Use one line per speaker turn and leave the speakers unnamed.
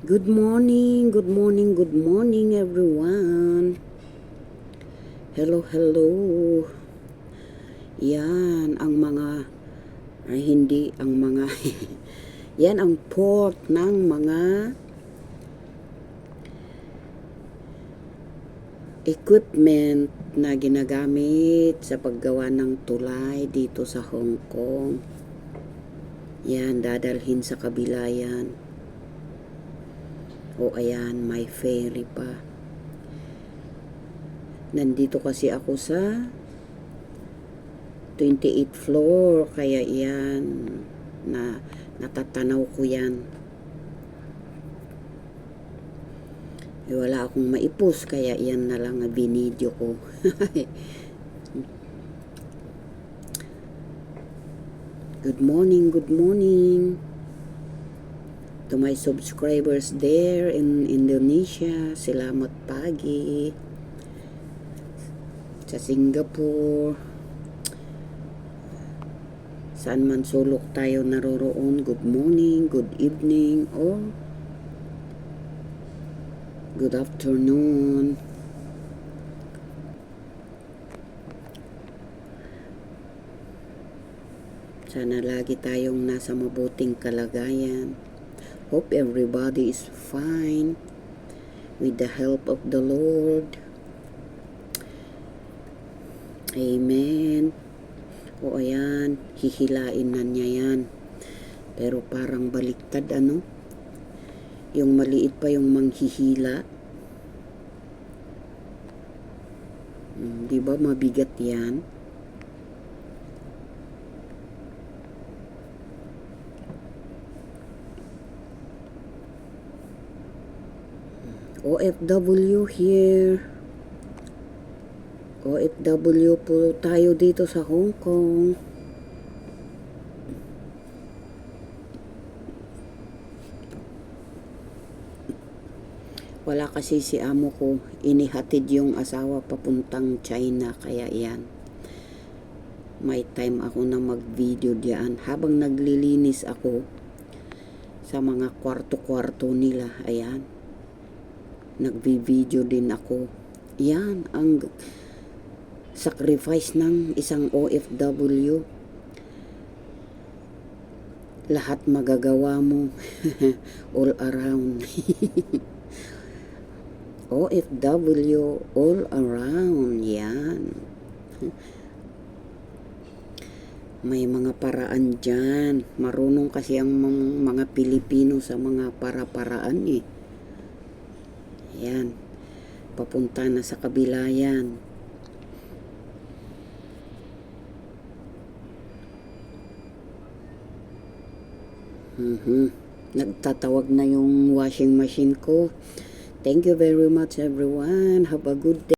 Good morning, good morning, good morning everyone. Hello, hello. Yan ang mga, hindi ang mga, yan ang port ng mga equipment na ginagamit sa paggawa ng tulay dito sa Hong Kong. Yan, dadalhin sa kabila yan. O ayan, may ferry pa. Nandito kasi ako sa 28th floor, kaya yan, natatanaw ko yan. Wala akong maipos, kaya yan na lang na binidyo ko. Good morning, good morning to my subscribers there in Indonesia. Salamat pagi. Sa Singapore, saan man sulok tayo naroroon, good morning, good evening, or good afternoon. Sana lagi tayong nasa mabuting kalagayan. Hope everybody is fine with the help of the Lord. Amen. O ayan, hihilain na niya yan. Pero parang baliktad ano? Yung maliit pa yung manghihila. Di ba mabigat yan? OFW here. OFW po tayo dito sa Hong Kong. Wala kasi si amo ko, inihatid yung asawa papuntang China, kaya yan. May time ako na mag-video diyan habang naglilinis ako sa mga kwarto-kwarto nila. Ayan. Nagvi-video din ako. Yan ang sacrifice ng isang OFW. Lahat magagawa mo. All around. OFW all around. Yan. May mga paraan dyan. Marunong kasi ang mga Pilipino sa mga para-paraan eh. Yan. Papunta na sa kabila yan. Nagtatawag na yung washing machine ko. Thank you very much everyone. Have a good day.